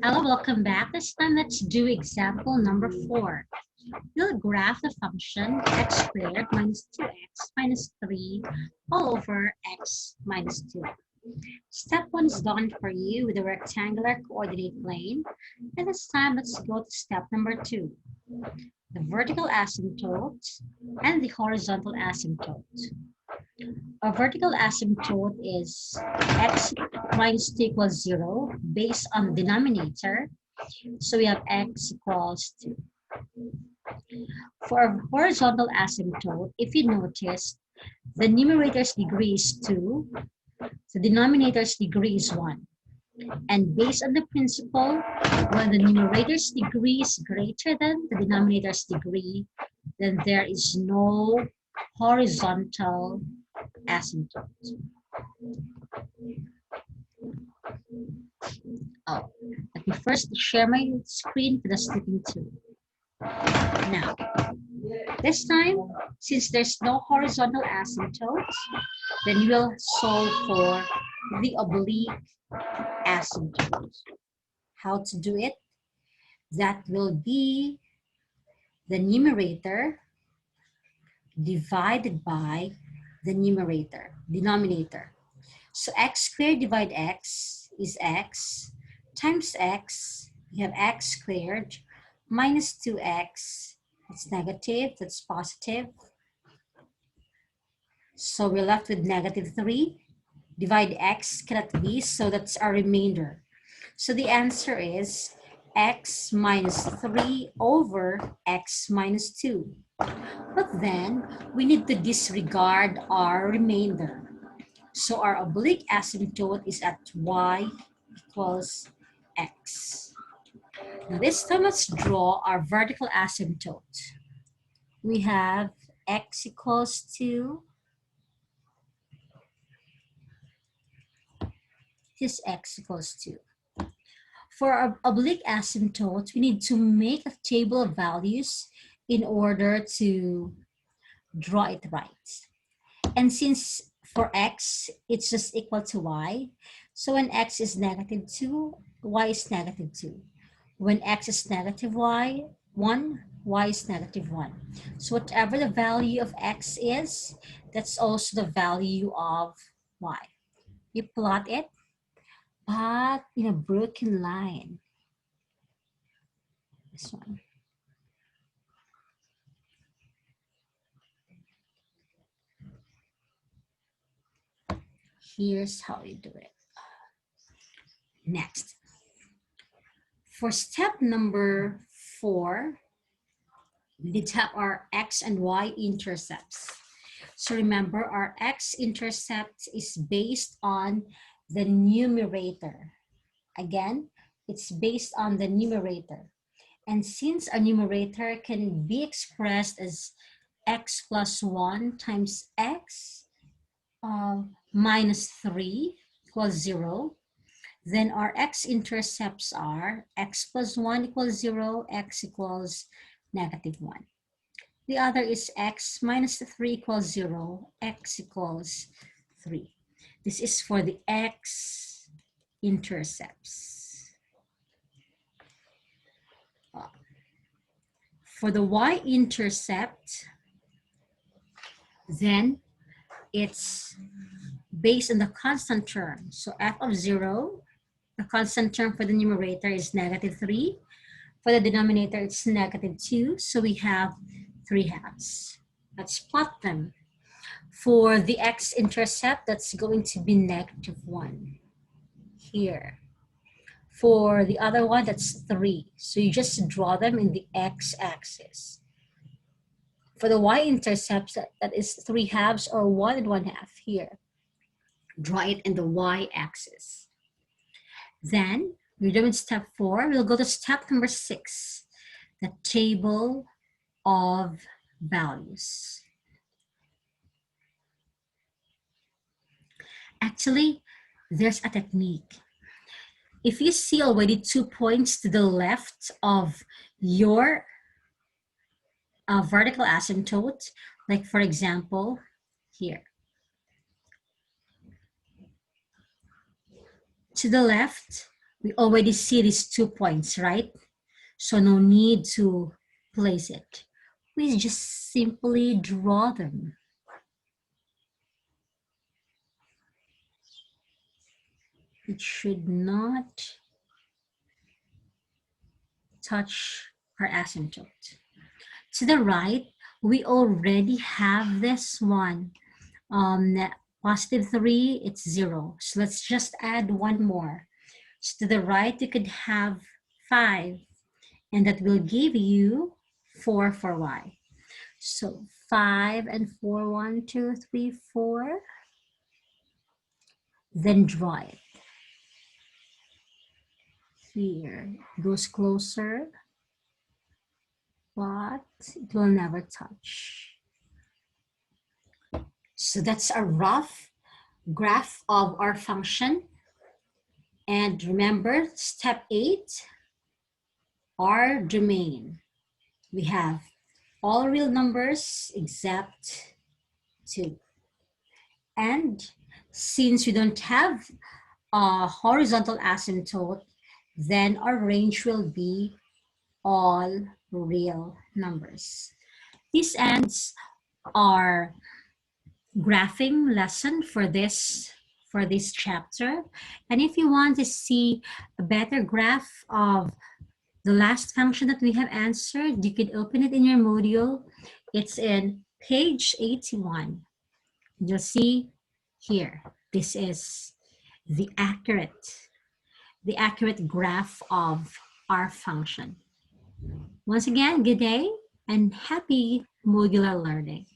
Hello, welcome back. This time, let's do example number 4. We'll graph the function x squared minus 2x minus 3 all over x minus 2. Step 1 is done for you with a rectangular coordinate plane. And this time, let's go to step number 2. The vertical asymptote and the horizontal asymptote. A vertical asymptote is x minus 2 equals 0 based on the denominator. So we have x equals 2. For a horizontal asymptote, if you notice, the numerator's degree is 2, the denominator's degree is 1. And based on the principle, when the numerator's degree is greater than the denominator's degree, then there is no horizontal asymptote. Oh, let me first share my screen for the sleeping tube. Now, this time, since there's no horizontal asymptote, then we'll solve for the oblique asymptote. How to do it? That will be the numerator divided by the denominator. So x squared divided x is x times x. You have x squared minus 2x. That's negative, that's positive. So we're left with negative 3. Divide x cannot be, so that's our remainder. So the answer is x minus 3 over x minus 2. But then we need to disregard our remainder. So our oblique asymptote is at y equals x. Now this time, let's draw our vertical asymptote. We have x equals 2. This x equals 2. For our oblique asymptote, we need to make a table of values in order to draw it right. And since for x, it's just equal to y, so when x is negative 2, y is negative 2. When x is negative 1, y is negative 1. So whatever the value of x is, that's also the value of y. You plot it, but in a broken line. This one. Here's how you do it. Next. For step number 4, we need to have our x and y intercepts. So remember, our x-intercept is based on the numerator. Again, it's based on the numerator. And since our numerator can be expressed as x plus 1 times x minus 3 equals 0, then our x-intercepts are x plus 1 equals 0, x equals negative 1. The other is x minus 3 equals 0, x equals 3. This is for the x-intercepts. For the y-intercept, then it's based on the constant term. So f of 0, the constant term for the numerator is negative 3. For the denominator, it's negative 2. So we have 3/2. Let's plot them. For the x-intercept, that's going to be negative 1 here. For the other one, that's 3. So you just draw them in the x-axis. For the y-intercept, that is 3/2 or 1 1/2 here. Draw it in the y-axis. Then we're done with step 4. We'll go to step number 6, the table of values. Actually, there's a technique. If you see already 2 points to the left of your vertical asymptote, like for example, here. To the left, We already see these 2 points, right? So no need to place it. We just simply draw them. It should not touch our asymptote. To the right, we already have this one. Positive 3, it's 0. So let's just add one more. So to the right, you could have 5, and that will give you 4 for y. So 5 and 4, 1, 2, 3, 4. Then draw it. Here, it goes closer, but it will never touch. So that's a rough graph of our function. And remember, step 8, our domain. We have all real numbers except 2. And since we don't have a horizontal asymptote, then our range will be all real numbers. This ends our graphing lesson for this chapter. And if you want to see a better graph of the last function that we have answered, you can open it in your module. It's in page 81. You'll see here, this is the accurate graph of our function. Once again, good day and happy modular learning.